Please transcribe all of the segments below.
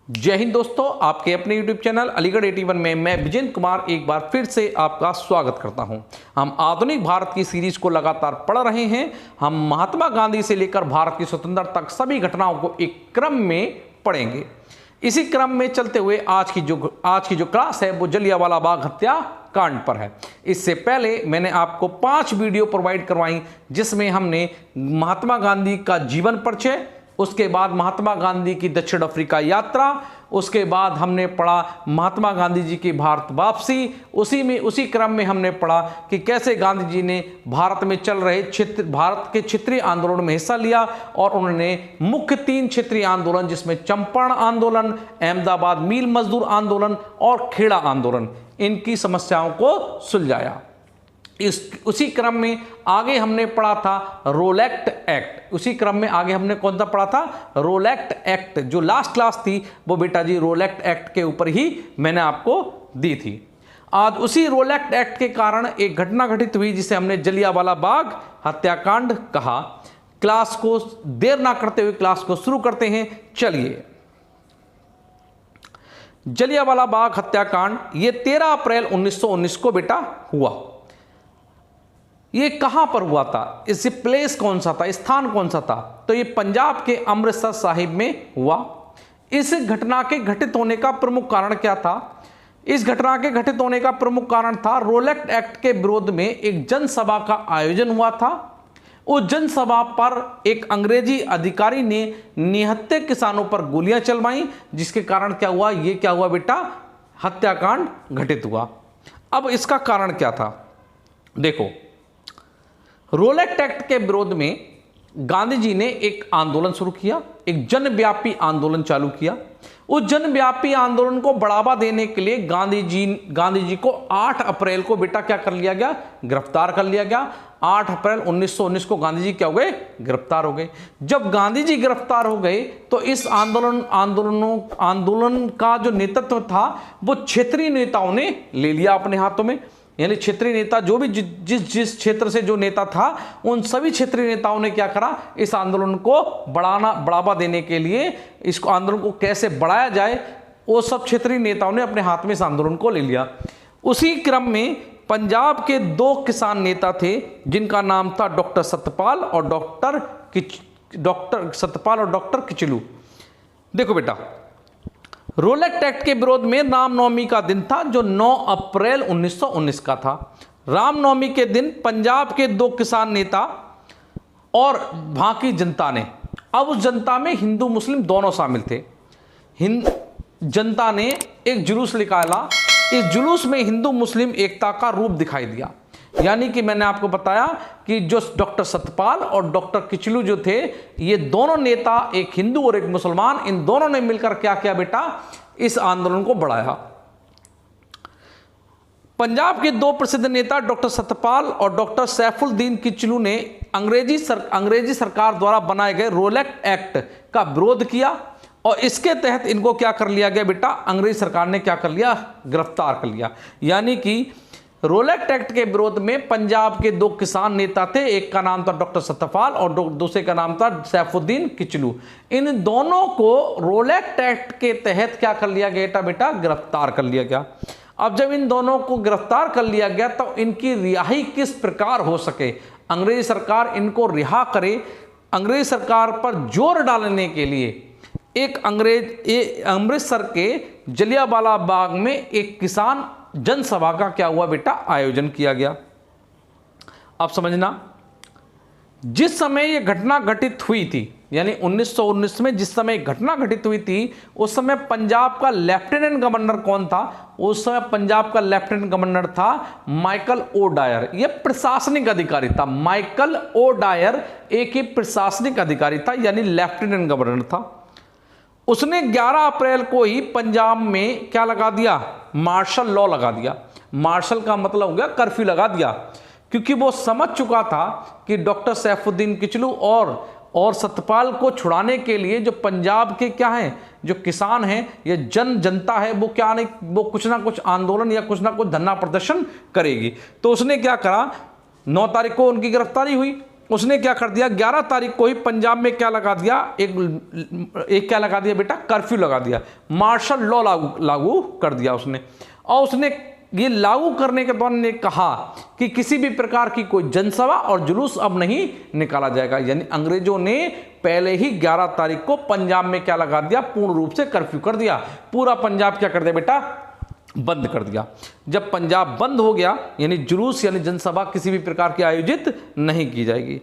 जय हिंद दोस्तों, आपके अपने YouTube चैनल अलीगढ़ 81 में मैं विजेंद्र कुमार एक बार फिर से आपका स्वागत करता हूं। हम आधुनिक भारत की सीरीज को लगातार पढ़ रहे हैं। हम महात्मा गांधी से लेकर भारत की स्वतंत्रता तक सभी घटनाओं को एक क्रम में पढ़ेंगे। इसी क्रम में चलते हुए आज की जो क्लास है वो जलियांवाला बाग हत्याकांड पर है। इससे पहले मैंने आपको 5 वीडियो प्रोवाइड करवाई जिसमें हमने महात्मा गांधी का जीवन परिचय, उसके बाद महात्मा गांधी की दक्षिण अफ्रीका यात्रा, उसके बाद हमने पढ़ा महात्मा गांधी जी की भारत वापसी। उसी क्रम में हमने पढ़ा कि कैसे गांधी जी ने भारत में चल रहे भारत के क्षेत्रीय आंदोलन में हिस्सा लिया और उन्होंने मुख्य 3 क्षेत्रीय आंदोलन जिसमें चंपारण आंदोलन, अहमदाबाद मील मजदूर आंदोलन और खेड़ा आंदोलन, इनकी समस्याओं को सुलझाया। उसी क्रम में आगे हमने पढ़ा था रोलेक्ट एक्ट। उसी क्रम में आगे हमने कौन सा पढ़ा था? रोलेक्ट एक्ट। जो लास्ट क्लास थी वो बेटा जी रोलेक्ट एक्ट के ऊपर ही मैंने आपको दी थी। आज उसी रोलेक्ट एक्ट के कारण एक घटना घटित हुई जिसे हमने जलियांवाला बाग हत्याकांड कहा। क्लास को देर ना करते हुए क्लास को शुरू करते हैं। चलिए, जलियांवाला बाग हत्याकांड ये 13 अप्रैल 1919 को बेटा हुआ। ये कहां पर हुआ था? इससे प्लेस कौन सा था, स्थान कौन सा था? तो ये पंजाब के अमृतसर साहिब में हुआ। इस घटना के घटित होने का प्रमुख कारण क्या था? इस घटना के घटित होने का प्रमुख कारण था रोलेक्ट एक्ट के विरोध में एक जनसभा का आयोजन हुआ था। उस जनसभा पर एक अंग्रेजी अधिकारी ने निहत्थे किसानों पर गोलियां चलवाई, जिसके कारण क्या हुआ? ये क्या हुआ बेटा? हत्याकांड घटित हुआ। अब इसका कारण क्या था? देखो, रोलेक्ट एक्ट के विरोध में गांधी जी ने एक आंदोलन शुरू किया, एक जनव्यापी आंदोलन चालू किया। उस जनव्यापी आंदोलन को बढ़ावा देने के लिए गांधी जी को 8 अप्रैल को बेटा क्या कर लिया गया? गिरफ्तार कर लिया गया। 8 अप्रैल 1919 को गांधी जी क्या हो गए? गिरफ्तार हो गए। जब गांधी जी गिरफ्तार हो गए तो इस आंदोलन का जो नेतृत्व था वो क्षेत्रीय नेताओं ने ले लिया अपने हाथों में। यानी क्षेत्रीय नेता जो भी जिस क्षेत्र से जो नेता था, उन सभी क्षेत्रीय नेताओं ने क्या करा? इस आंदोलन को बढ़ावा देने के लिए, इस आंदोलन को कैसे बढ़ाया जाए, वो सब क्षेत्रीय नेताओं ने अपने हाथ में इस आंदोलन को ले लिया। उसी क्रम में पंजाब के 2 किसान नेता थे जिनका नाम था डॉक्टर सतपाल और डॉक्टर किचलू। देखो बेटा, रोलेक्ट एक्ट के विरोध में रामनवमी का दिन था जो 9 अप्रैल 1919 का था। रामनवमी के दिन पंजाब के 2 किसान नेता और वहां की जनता ने, अब उस जनता में हिंदू मुस्लिम दोनों शामिल थे, जनता ने एक जुलूस निकाला। इस जुलूस में हिंदू मुस्लिम एकता का रूप दिखाई दिया। यानी कि मैंने आपको बताया कि जो डॉक्टर सतपाल और डॉक्टर किचलू जो थे, ये दोनों नेता, एक हिंदू और एक मुसलमान, इन दोनों ने मिलकर क्या किया बेटा? इस आंदोलन को बढ़ाया। पंजाब के 2 प्रसिद्ध नेता डॉक्टर सतपाल और डॉक्टर सैफुद्दीन किचलू ने अंग्रेजी सरकार द्वारा बनाए गए रोलेक्ट एक्ट का विरोध किया और इसके तहत इनको क्या कर लिया गया बेटा? अंग्रेजी सरकार ने क्या कर लिया? गिरफ्तार कर लिया। यानी कि रोलेक्ट एक्ट के विरोध में पंजाब के 2 किसान नेता थे, एक का नाम था डॉक्टर सतपाल और दूसरे का नाम था सैफुद्दीन किचलू। इन दोनों को रोलेक्ट एक्ट के तहत क्या कर लिया गया बेटा? गिरफ्तार कर लिया गया। अब जब इन दोनों को गिरफ्तार कर लिया गया तो इनकी रिहाई किस प्रकार हो सके, अंग्रेजी सरकार इनको रिहा करे, अंग्रेजी सरकार पर जोर डालने के लिए एक अमृतसर के जलियांवाला बाग में एक किसान जनसभा का क्या हुआ बेटा? आयोजन किया गया। अब समझना, जिस समय यह घटना घटित हुई थी, यानी 1919 में जिस समय घटना घटित हुई थी, उस समय पंजाब का लेफ्टिनेंट गवर्नर कौन था? उस समय पंजाब का लेफ्टिनेंट गवर्नर था माइकल ओ डायर। यह प्रशासनिक अधिकारी था। माइकल ओ डायर एक ही प्रशासनिक अधिकारी था, यानी लेफ्टिनेंट गवर्नर था। उसने 11 अप्रैल को ही पंजाब में क्या लगा दिया? मार्शल लॉ लगा दिया। मार्शल का मतलब हो गया कर्फ्यू लगा दिया, क्योंकि वो समझ चुका था कि डॉक्टर सैफुद्दीन किचलू और सतपाल को छुड़ाने के लिए जो पंजाब के क्या हैं, जो किसान हैं, ये जनता है, वो क्या नहीं, वो कुछ ना कुछ आंदोलन या कुछ ना कुछ धरना प्रदर्शन करेगी। तो उसने क्या करा? 9 तारीख को उनकी गिरफ्तारी हुई उसने क्या कर दिया, 11 तारीख को ही पंजाब में क्या लगा दिया, एक क्या लगा दिया बेटा, कर्फ्यू लगा दिया, मार्शल लॉ लागू कर दिया उसने। और उसने ये लागू करने के दौरान ने कहा कि किसी भी प्रकार की कोई जनसभा और जुलूस अब नहीं निकाला जाएगा। यानी अंग्रेजों ने पहले ही 11 तारीख को पंजाब में क्या लगा दिया, पूर्ण रूप से कर्फ्यू कर दिया। पूरा पंजाब क्या कर दिया बेटा, बंद कर दिया। जब पंजाब बंद हो गया यानी जुलूस यानी जनसभा किसी भी प्रकार की आयोजित नहीं की जाएगी।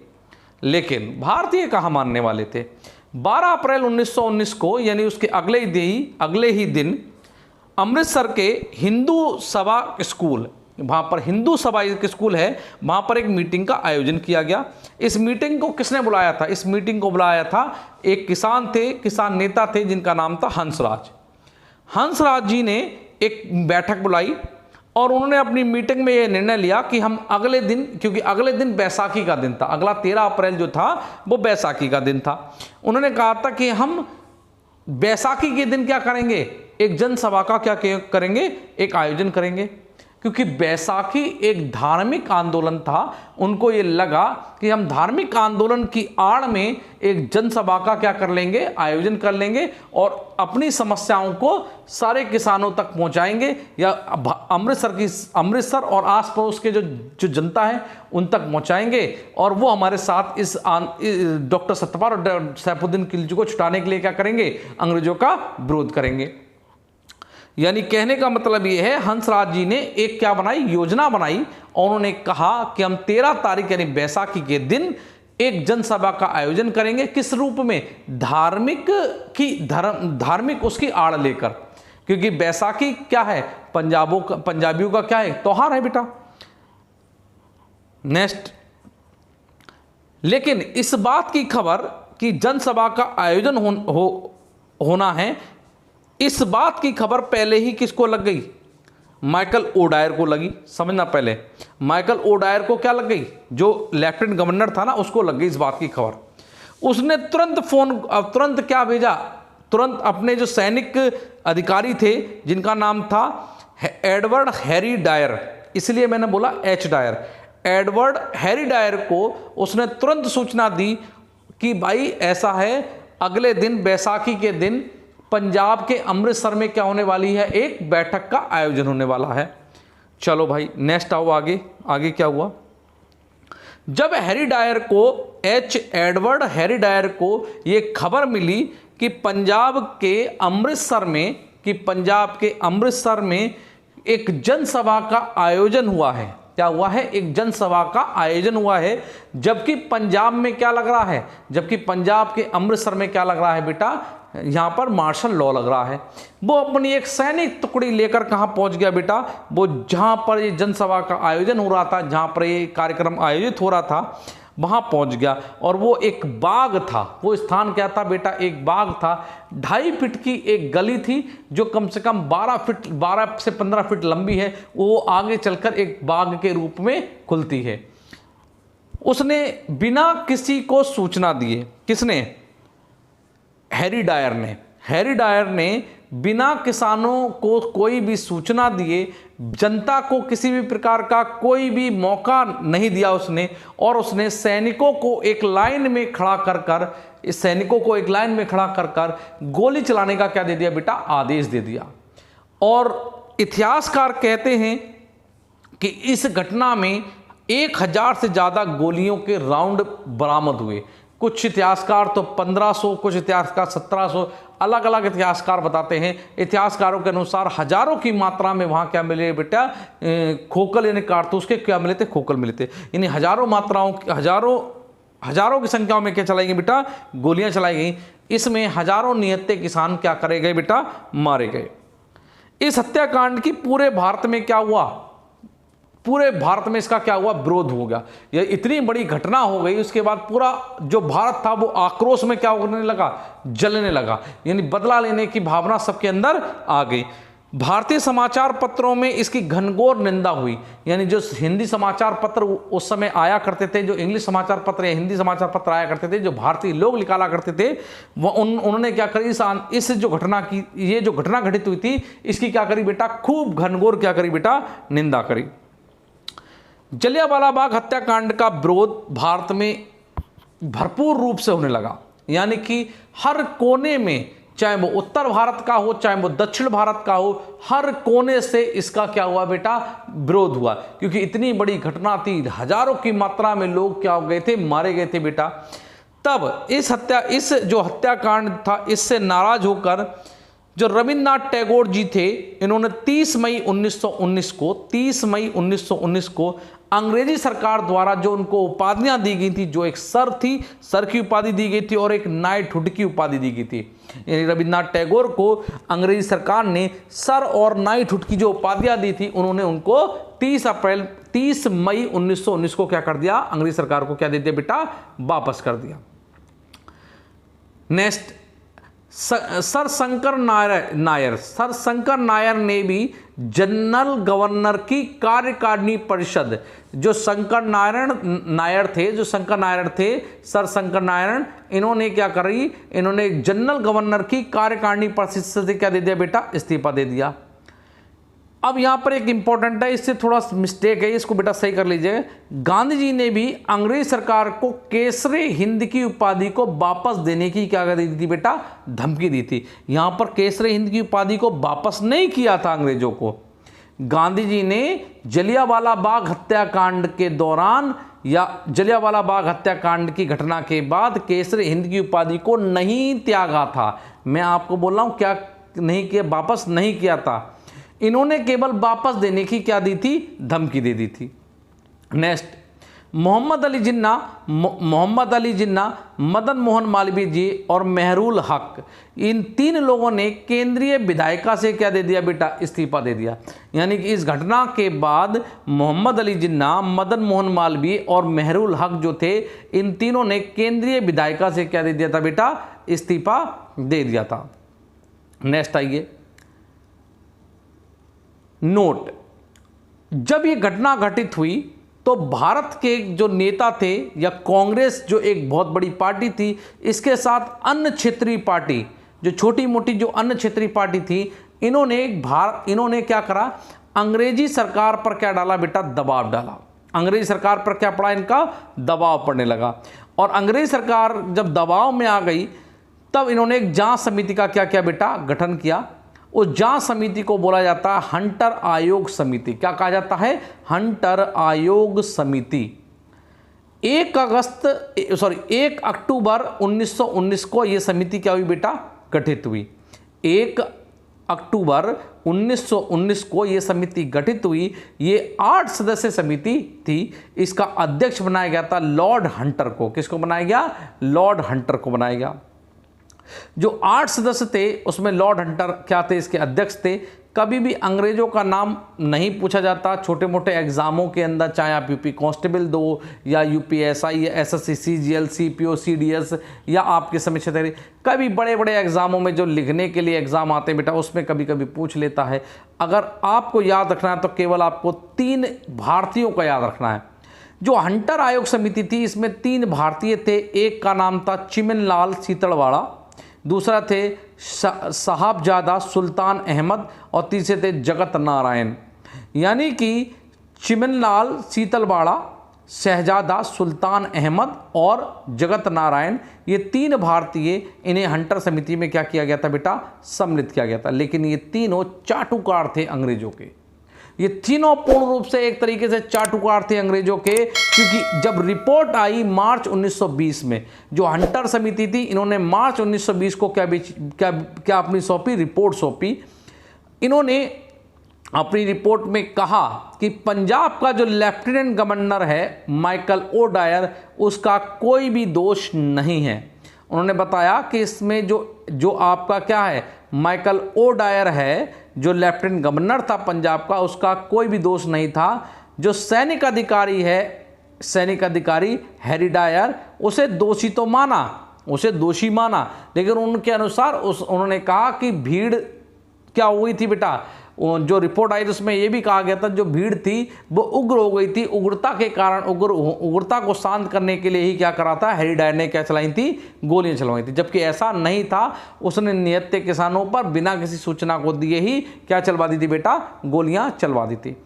लेकिन भारतीय कहाँ मानने वाले थे। 12 अप्रैल 1919 को यानी उसके अगले ही दिन अमृतसर के हिंदू सभा स्कूल, वहाँ पर हिंदू सभा एक स्कूल है, वहाँ पर एक मीटिंग का आयोजन किया गया। इस मीटिंग को किसने बुलाया था, इस मीटिंग को बुलाया था एक किसान नेता थे जिनका नाम था हंसराज। हंसराज जी ने एक बैठक बुलाई और उन्होंने अपनी मीटिंग में यह निर्णय लिया कि हम अगले दिन, क्योंकि अगले दिन बैसाखी का दिन था, अगला 13 अप्रैल जो था वो बैसाखी का दिन था, उन्होंने कहा था कि हम बैसाखी के दिन क्या करेंगे, एक जनसभा का क्या करेंगे, एक आयोजन करेंगे। क्योंकि बैसाखी एक धार्मिक आंदोलन था, उनको ये लगा कि हम धार्मिक आंदोलन की आड़ में एक जनसभा का क्या कर लेंगे, आयोजन कर लेंगे और अपनी समस्याओं को सारे किसानों तक पहुंचाएंगे या अमृतसर और आस पड़ोस के जो जनता है उन तक पहुंचाएंगे और वो हमारे साथ इस डॉक्टर सत्यपाल और सैफुद्दीन खिलजी को छुटाने के लिए क्या करेंगे, अंग्रेजों का विरोध करेंगे। यानी कहने का मतलब ये है, हंसराज जी ने एक क्या बनाई, योजना बनाई और उन्होंने कहा कि हम 13 तारीख यानी बैसाखी के दिन एक जनसभा का आयोजन करेंगे। किस रूप में, धार्मिक उसकी आड़ लेकर, क्योंकि बैसाखी क्या है, पंजाबियों का क्या है, त्योहार है बेटा। नेक्स्ट, लेकिन इस बात की खबर कि जनसभा का आयोजन होना है, इस बात की खबर पहले ही किसको लग गई, माइकल ओडायर को लगी। समझना, पहले माइकल ओडायर को क्या लग गई, जो लेफ्टिनेंट गवर्नर था ना, उसको लग गई इस बात की खबर। उसने तुरंत क्या भेजा, तुरंत अपने जो सैनिक अधिकारी थे जिनका नाम था एडवर्ड हैरी डायर, इसलिए मैंने बोला H Dyer, Edward Harry Dyer को उसने तुरंत सूचना दी कि भाई ऐसा है, अगले दिन बैसाखी के दिन पंजाब के अमृतसर में क्या होने वाली है, एक बैठक का आयोजन होने वाला है। चलो भाई नेक्स्ट आओ, आगे क्या हुआ। जब एडवर्ड हैरी डायर को ये खबर मिली कि पंजाब के अमृतसर में एक जनसभा का आयोजन हुआ है, क्या हुआ है, एक जनसभा का आयोजन हुआ है, जबकि पंजाब में क्या लग रहा है, जबकि पंजाब के अमृतसर में क्या लग रहा है बेटा, यहाँ पर मार्शल लॉ लग रहा है। वो अपनी एक सैनिक टुकड़ी लेकर कहाँ पहुँच गया बेटा, वो जहाँ पर ये जनसभा का आयोजन हो रहा था, जहाँ पर ये कार्यक्रम आयोजित हो रहा था, वहाँ पहुँच गया। और वो एक बाग था, वो स्थान क्या था बेटा, एक बाग था। 2.5 फीट की एक गली थी जो कम से कम 12 से 15 फीट लंबी है, वो आगे चलकर एक बाग के रूप में खुलती है। उसने बिना किसी को सूचना दिए, किसने, हैरी डायर ने बिना किसानों को कोई भी सूचना दिए, जनता को किसी भी प्रकार का कोई भी मौका नहीं दिया उसने, और उसने सैनिकों को एक लाइन में खड़ा कर गोली चलाने का क्या दे दिया बेटा, आदेश दे दिया। और इतिहासकार कहते हैं कि इस घटना में 1000 से ज़्यादा गोलियों के राउंड बरामद हुए। कुछ इतिहासकार तो 1500, कुछ इतिहासकार 1700, अलग अलग इतिहासकार बताते हैं। इतिहासकारों के अनुसार हजारों की मात्रा में वहाँ क्या मिले बेटा, खोखल यानी कारतूस के क्या मिले थे, खोखल मिले थे। यानी हजारों की संख्या में क्या चलाई गई बेटा, गोलियां चलाई गई। इसमें हजारों निहत्थे किसान क्या करे गए बेटा, मारे गए। इस हत्याकांड की पूरे भारत में क्या हुआ, पूरे भारत में इसका क्या हुआ, विरोध हो गया। यह इतनी बड़ी घटना हो गई, उसके बाद पूरा जो भारत था वो आक्रोश में क्या होने लगा, जलने लगा। यानी बदला लेने की भावना सबके अंदर आ गई। भारतीय समाचार पत्रों में इसकी घनघोर निंदा हुई। यानी जो हिंदी समाचार पत्र उस समय आया करते थे, जो इंग्लिश समाचार पत्र या हिंदी समाचार पत्र आया करते थे, जो भारतीय लोग निकाला करते थे, वो उन्होंने क्या करी, इस जो घटना की, ये जो घटना घटित हुई थी, इसकी क्या करी बेटा, खूब घनघोर क्या करी बेटा, निंदा करी। जलियांवाला बाग हत्याकांड का विरोध भारत में भरपूर रूप से होने लगा। यानी कि हर कोने में, चाहे वो उत्तर भारत का हो चाहे वो दक्षिण भारत का हो, हर कोने से इसका क्या हुआ बेटा, विरोध हुआ, क्योंकि इतनी बड़ी घटना थी, हजारों की मात्रा में लोग क्या हो गए थे, मारे गए थे बेटा। तब इस जो हत्याकांड था, इससे नाराज होकर जो रविन्द्रनाथ टैगोर जी थे, इन्होंने 30 मई 1919 को अंग्रेजी सरकार द्वारा जो उनको उपाधियां दी गई थी, जो एक सर थी, सर की उपाधि दी गई थी और एक नाइटहुड की उपाधि दी गई थी। यानी रविन्द्रनाथ टैगोर को अंग्रेजी सरकार ने सर और नाइटहुड की जो उपाधियां दी थी, उन्होंने उनको 30 मई 1919 को क्या कर दिया, अंग्रेजी सरकार को क्या दे दिया बेटा, वापस कर दिया। नेक्स्ट, सर शंकर नायर ने भी जनरल गवर्नर की कार्यकारिणी परिषद, जो शंकर नायर थे, सर शंकर नारायण, इन्होंने क्या करी, इन्होंने जनरल गवर्नर की कार्यकारिणी परिषद से क्या दे दिया बेटा, इस्तीफा दे दिया। अब यहाँ पर एक इंपॉर्टेंट है, इससे थोड़ा मिस्टेक है, इसको बेटा सही कर लीजिए। गांधी जी ने भी अंग्रेज सरकार को केसरे हिंद की उपाधि को वापस देने की क्या दी थी बेटा, धमकी दी थी। यहाँ पर केसरे हिंद की उपाधि को वापस नहीं किया था अंग्रेजों को। गांधी जी ने जलियांवाला बाग हत्याकांड के दौरान या जलियांवाला बाग हत्याकांड की घटना के बाद केसरे हिंद की उपाधि को नहीं त्यागा था। मैं आपको बोल रहा हूँ क्या नहीं किया, वापस नहीं किया था, इन्होंने केवल वापस देने की क्या दी थी, धमकी दे दी थी। नेक्स्ट, मोहम्मद अली जिन्ना, मदन मोहन मालवीय जी और मेहरुल हक, इन 3 लोगों ने केंद्रीय विधायिका से क्या दे दिया बेटा, इस्तीफा दे दिया। यानी कि इस घटना के बाद मोहम्मद अली जिन्ना, मदन मोहन मालवीय और मेहरुल हक जो थे, इन तीनों ने केंद्रीय विधायिका से क्या दे दिया था बेटा, इस्तीफा दे दिया था। नेक्स्ट आइए, नोट, जब ये घटना घटित हुई तो भारत के जो नेता थे या कांग्रेस जो एक बहुत बड़ी पार्टी थी, इसके साथ अन्य क्षेत्रीय पार्टी, जो छोटी मोटी जो अन्य क्षेत्रीय पार्टी थी, इन्होंने क्या करा, अंग्रेजी सरकार पर क्या डाला बेटा, दबाव डाला। अंग्रेजी सरकार पर क्या पड़ा, इनका दबाव पड़ने लगा। और अंग्रेजी सरकार जब दबाव में आ गई, तब इन्होंने एक जांच समिति का क्या किया बेटा, गठन किया। उस जांच समिति को बोला जाता है हंटर आयोग समिति। क्या कहा जाता है, हंटर आयोग समिति। 1 अक्टूबर 1919 को यह समिति क्या हुई बेटा, गठित हुई। 1 अक्टूबर 1919 को यह समिति गठित हुई। ये 8 सदस्य समिति थी। इसका अध्यक्ष बनाया गया था लॉर्ड हंटर को। किसको बनाया गया, लॉर्ड हंटर को बनाया गया। जो 8 सदस्य थे उसमें लॉर्ड हंटर क्या थे, इसके अध्यक्ष थे। कभी भी अंग्रेजों का नाम नहीं पूछा जाता छोटे मोटे एग्जामों के अंदर, चाहे आप यूपी कांस्टेबल दो या यूपीएसआई या एसएससी सीजीएल सीपीओ सीडीएस या आपके समय क्षेत्र, कभी बड़े बड़े एग्जामों में जो लिखने के लिए एग्जाम आते हैं बेटा, उसमें कभी कभी पूछ लेता है। अगर आपको याद रखना है तो केवल आपको 3 भारतीयों का याद रखना है। जो हंटर आयोग समिति थी इसमें 3 भारतीय थे। एक का नाम था चिमनलाल सीतलवाड़ा, दूसरा थे साहबजादा सुल्तान अहमद और तीसरे थे जगत नारायण। यानी कि चिमनलाल सीतलवाड़ा, शहजादा सुल्तान अहमद और जगत नारायण, ये 3 भारतीय, इन्हें हंटर समिति में क्या किया गया था बेटा, सम्मिलित किया गया था। लेकिन ये तीनों चाटुकार थे अंग्रेजों के। ये तीनों पूर्ण रूप से एक तरीके से चाटुकार थे अंग्रेजों के, क्योंकि जब रिपोर्ट आई मार्च 1920 में, जो हंटर समिति थी इन्होंने मार्च 1920 को क्या अपनी सौंपी, रिपोर्ट सौंपी। इन्होंने अपनी रिपोर्ट में कहा कि पंजाब का जो लेफ्टिनेंट गवर्नर है माइकल ओ डायर, उसका कोई भी दोष नहीं है। उन्होंने बताया कि इसमें जो आपका क्या है, माइकल ओ डायर है, जो लेफ्टिनेंट गवर्नर था पंजाब का, उसका कोई भी दोष नहीं था। जो सैनिक अधिकारी है, सैनिक अधिकारी हैरी डायर, उसे दोषी तो माना, उसे दोषी माना, लेकिन उनके अनुसार उन्होंने कहा कि भीड़ क्या हुई थी बेटा, जो रिपोर्ट आई उसमें यह भी कहा गया था जो भीड़ थी वो उग्र हो गई थी। उग्रता के कारण उग्रता को शांत करने के लिए ही क्या करा था, हैरी डायर ने क्या चलाई थी, गोलियां चलवाई थी। जबकि ऐसा नहीं था, उसने निहत्थे किसानों पर बिना किसी सूचना को दिए ही क्या चलवा दी थी बेटा, गोलियां चलवा दी थी।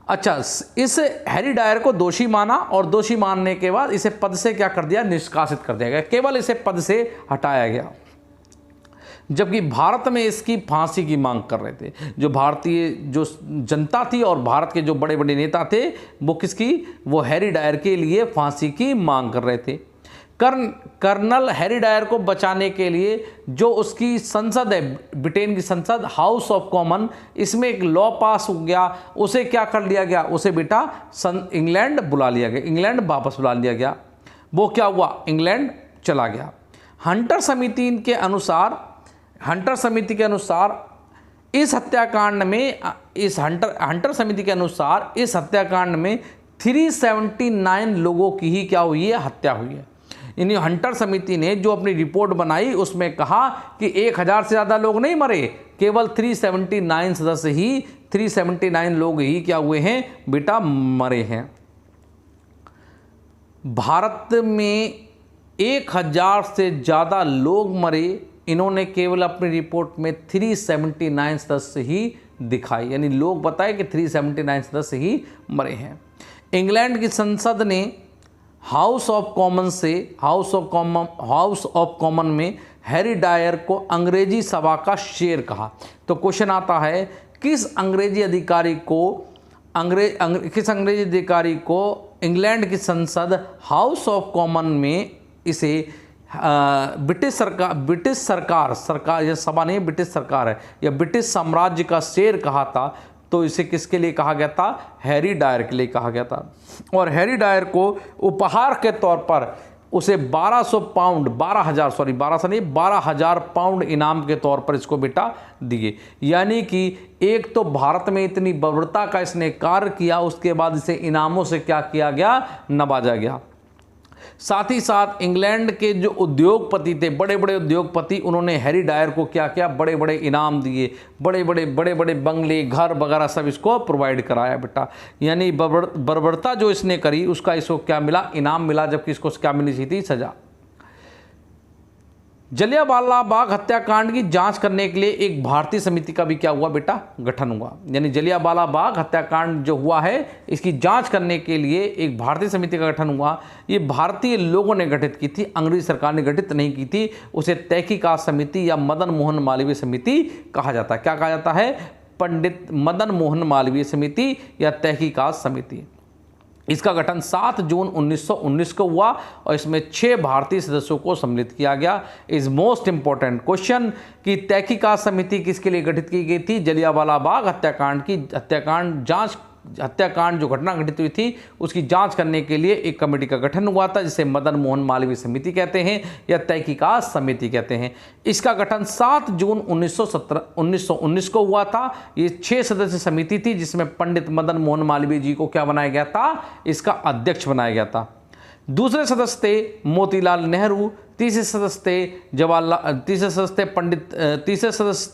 अच्छा, इस हैरी डायर को दोषी माना और दोषी मानने के बाद इसे पद से क्या कर दिया, निष्कासित कर दिया गया, केवल इसे पद से हटाया गया। जबकि भारत में इसकी फांसी की मांग कर रहे थे जो भारतीय जो जनता थी और भारत के जो बड़े बड़े नेता थे, वो किसकी, वो हैरी डायर के लिए फांसी की मांग कर रहे थे। कर्नल हैरी डायर को बचाने के लिए जो उसकी संसद है, ब्रिटेन की संसद हाउस ऑफ कॉमन, इसमें एक लॉ पास हो गया, उसे क्या कर लिया गया, उसे बेटा इंग्लैंड बुला लिया गया, इंग्लैंड वापस बुला लिया गया। वो क्या हुआ, इंग्लैंड चला गया। हंटर समिति के अनुसार इस हत्याकांड में, इस हंटर समिति के अनुसार इस हत्याकांड में 379 लोगों की ही क्या हुई है, हत्या हुई है। यानी हंटर समिति ने जो अपनी रिपोर्ट बनाई उसमें कहा कि 1000 से ज़्यादा लोग नहीं मरे, केवल 379 लोग ही क्या हुए हैं बेटा, मरे हैं। भारत में 1000 से ज़्यादा लोग मरे, इन्होंने केवल अपनी रिपोर्ट में 379 सदस्य ही दिखाई, यानी लोग बताए कि 379 सदस्य ही मरे हैं। इंग्लैंड की संसद ने हाउस ऑफ कॉमन में हैरी डायर को अंग्रेजी सभा का शेर कहा। तो क्वेश्चन आता है, किस अंग्रेजी अधिकारी को इंग्लैंड की संसद हाउस ऑफ कॉमन में इसे ब्रिटिश सरकार, यह सभा नहीं, ब्रिटिश सरकार है, या ब्रिटिश साम्राज्य का शेर कहा था। तो इसे किसके लिए कहा गया था, हैरी डायर के लिए कहा गया था। और हैरी डायर को उपहार के तौर पर उसे 12,000 पाउंड इनाम के तौर पर इसको बेटा दिए। यानी कि एक तो भारत में इतनी बर्बरता का इसने कार्य किया, उसके बाद इसे इनामों से क्या किया गया, नवाजा गया। साथ ही साथ इंग्लैंड के जो उद्योगपति थे, बड़े बड़े उद्योगपति, उन्होंने हैरी डायर को क्या किया, बड़े बड़े इनाम दिए, बड़े बड़े बंगले, घर वगैरह सब इसको प्रोवाइड कराया बेटा। यानी बर्बरता जो इसने करी उसका इसको क्या मिला, इनाम मिला, जबकि इसको क्या मिली थी, सजा। जलियांवाला बाग हत्याकांड की जांच करने के लिए एक भारतीय समिति का भी क्या हुआ बेटा, गठन हुआ। यानी जलियांवाला बाग हत्याकांड जो हुआ है, इसकी जांच करने के लिए एक भारतीय समिति का गठन हुआ। ये भारतीय लोगों ने गठित की थी, अंग्रेजी सरकार ने गठित नहीं की थी। उसे तहकीकात समिति या मदन मोहन मालवीय समिति कहा जाता है। क्या कहा जाता है, पंडित मदन मोहन मालवीय समिति या तहकीकात समिति। इसका गठन 7 जून 1919 को हुआ और इसमें 6 भारतीय सदस्यों को सम्मिलित किया गया। इज मोस्ट इंपॉर्टेंट क्वेश्चन कि तहकीकात समिति किसके लिए गठित की गई थी, जलियांवाला बाग हत्याकांड जो घटना घटित हुई थी उसकी जांच करने के लिए एक कमेटी का गठन हुआ था, जिसे मदन मोहन मालवीय समिति कहते हैं या तहकीकात समिति कहते हैं। इसका गठन 7 जून 1919 को हुआ था। ये 6 सदस्य समिति थी, जिसमें पंडित मदन मोहन मालवीय जी को क्या बनाया गया था, इसका अध्यक्ष बनाया गया था। दूसरे सदस्य थे मोतीलाल नेहरू, तीसरे सदस्य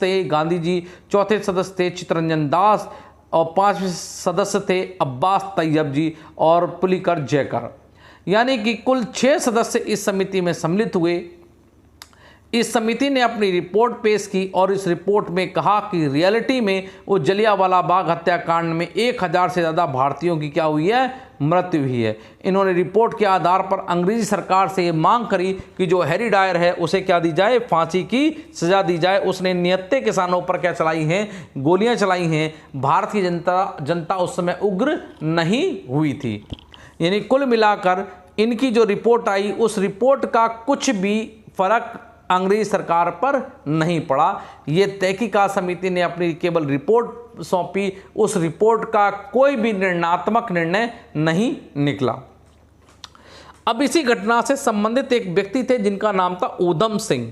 थे गांधी जी, चौथे सदस्य थे चित्तरंजन दास और 5वें सदस्य थे अब्बास तैयब जी और पुलिकर जयकर। यानी कि कुल 6 सदस्य इस समिति में सम्मिलित हुए। इस समिति ने अपनी रिपोर्ट पेश की और इस रिपोर्ट में कहा कि रियलिटी में वो जलियांवाला बाग हत्याकांड में 1000 से ज़्यादा भारतीयों की क्या हुई है, मृत्यु हुई है। इन्होंने रिपोर्ट के आधार पर अंग्रेजी सरकार से ये मांग करी कि जो हैरी डायर है उसे क्या दी जाए, फांसी की सजा दी जाए। उसने निहत्थे किसानों पर क्या चलाई हैं, गोलियां चलाई हैं। भारत की जनता उस समय उग्र नहीं हुई थी। यानी कुल मिलाकर इनकी जो रिपोर्ट आई, उस रिपोर्ट का कुछ भी फर्क अंग्रेजी सरकार पर नहीं पड़ा। ये तहकीकात समिति ने अपनी केवल रिपोर्ट सौंपी, उस रिपोर्ट का कोई भी निर्णयात्मक निर्णय नहीं निकला। अब इसी घटना से संबंधित एक व्यक्ति थे जिनका नाम था ऊधम सिंह।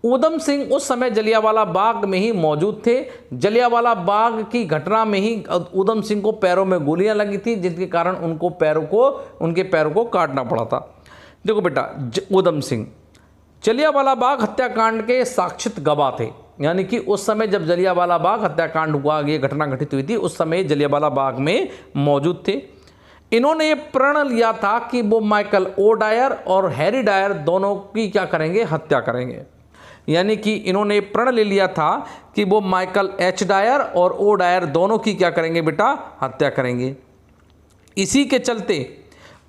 ऊधम सिंह उस समय जलियांवाला बाग में ही मौजूद थे। जलियांवाला बाग की घटना में ही ऊधम सिंह को पैरों में गोलियां लगी थी, जिसके कारण उनके पैरों को काटना पड़ा था। देखो बेटा, ऊधम सिंह जलियांवाला बाग हत्याकांड के साक्षात गवाह थे। यानी कि उस समय जब जलियांवाला बाग हत्याकांड हुआ, ये घटना घटित हुई थी, उस समय जलियांवाला बाग में मौजूद थे। इन्होंने ये प्रण लिया था कि वो माइकल ओ डायर और हैरी डायर दोनों की क्या करेंगे, हत्या करेंगे। यानी कि इन्होंने प्रण ले लिया था कि वो माइकल एच डायर और ओ डायर दोनों की क्या करेंगे बेटा, हत्या करेंगे। इसी के चलते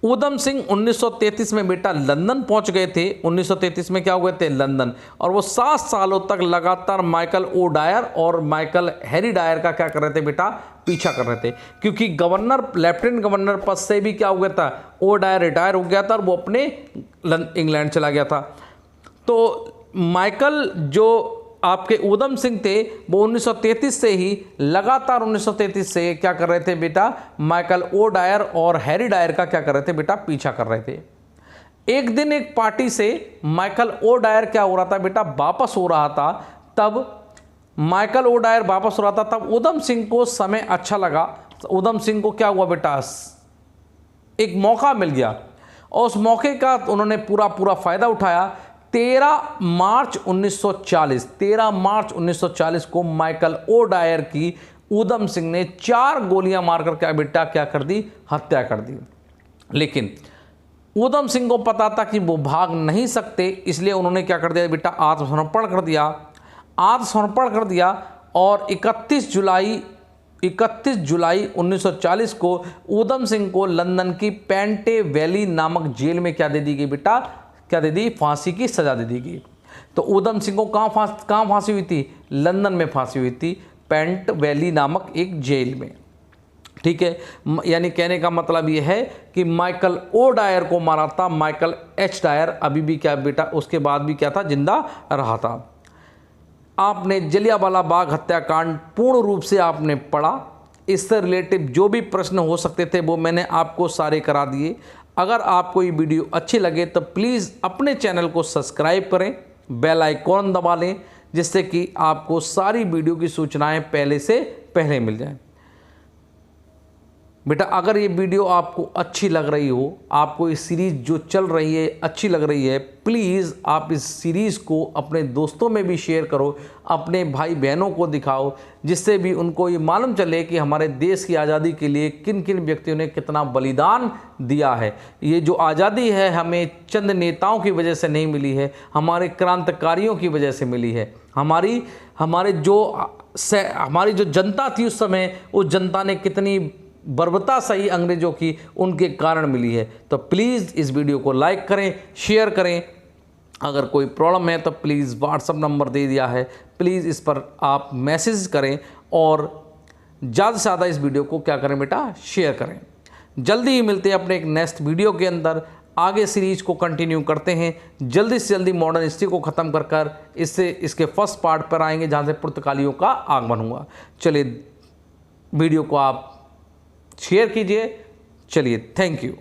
ऊधम सिंह 1933 में बेटा लंदन पहुंच गए थे। 1933 में क्या हुए थे, लंदन, और वो 7 सालों तक लगातार माइकल ओ डायर और माइकल हैरी डायर का क्या कर रहे थे बेटा, पीछा कर रहे थे, क्योंकि गवर्नर, लेफ्टिनेंट गवर्नर पद से भी क्या हो गया था, ओ डायर रिटायर हो गया था और वो अपने इंग्लैंड चला गया था। तो माइकल जो आपके ऊधम सिंह थे वो 1933 से ही लगातार 1933 से क्या कर रहे थे बेटा, माइकल ओ डायर और हैरी डायर का क्या कर रहे थे बेटा, पीछा कर रहे थे। एक दिन एक पार्टी से माइकल ओ डायर क्या हो रहा था बेटा, वापस हो रहा था। तब माइकल ओ डायर वापस हो रहा था, तब ऊधम सिंह को समय अच्छा लगा। ऊधम सिंह को क्या हुआ बेटा, एक मौका मिल गया और उस मौके का उन्होंने पूरा फायदा उठाया। 13 मार्च 1940 को माइकल ओ डायर की ऊधम सिंह ने 4 गोलियां मारकर क्या बेटा, क्या कर दी, हत्या कर दी। लेकिन ऊधम सिंह को पता था कि वो भाग नहीं सकते, इसलिए उन्होंने क्या कर दिया बेटा, आत्मसमर्पण कर दिया। और 31 जुलाई 1940 को ऊधम सिंह को लंदन की पेंटे वैली नामक जेल में क्या दे दी गई बेटा, क्या दे दी, फांसी की सजा दे दी गई। तो ऊधम सिंह को कहाँ फांसी हुई थी, लंदन में फांसी हुई थी, पेंट वैली नामक एक जेल में। ठीक है, यानी कहने का मतलब ये है कि माइकल ओ डायर को मारा था, माइकल एच डायर अभी भी क्या बेटा, उसके बाद भी क्या था, जिंदा रहा था। आपने जलियांवाला बाग हत्याकांड पूर्ण रूप से आपने पढ़ा। इससे रिलेटिव जो भी प्रश्न हो सकते थे वो मैंने आपको सारे करा दिए। अगर आपको ये वीडियो अच्छी लगे तो प्लीज़ अपने चैनल को सब्सक्राइब करें, बेल आइकॉन दबा लें, जिससे कि आपको सारी वीडियो की सूचनाएं पहले से पहले मिल जाएं। बेटा अगर ये वीडियो आपको अच्छी लग रही हो, आपको ये सीरीज़ जो चल रही है अच्छी लग रही है, प्लीज़ आप इस सीरीज़ को अपने दोस्तों में भी शेयर करो, अपने भाई बहनों को दिखाओ, जिससे भी उनको ये मालूम चले कि हमारे देश की आज़ादी के लिए किन किन व्यक्तियों ने कितना बलिदान दिया है। ये जो आज़ादी है हमें चंद नेताओं की वजह से नहीं मिली है, हमारे क्रांतिकारियों की वजह से मिली है। हमारी जो जनता थी उस समय, उस जनता ने कितनी बर्बरता सही अंग्रेजों की, उनके कारण मिली है। तो प्लीज़ इस वीडियो को लाइक करें, शेयर करें। अगर कोई प्रॉब्लम है तो प्लीज़ व्हाट्सअप नंबर दे दिया है, प्लीज़ इस पर आप मैसेज करें और ज़्यादा से ज़्यादा इस वीडियो को क्या करें बेटा, शेयर करें। जल्दी ही मिलते हैं अपने एक नेक्स्ट वीडियो के अंदर। आगे सीरीज को कंटिन्यू करते हैं, जल्दी से जल्दी मॉडर्न हिस्ट्री को ख़त्म कर इसके फर्स्ट पार्ट पर आएंगे जहाँ से पुर्तगालियों का आगमन हुआ। चलिए वीडियो को आप शेयर कीजिए। चलिए, थैंक यू।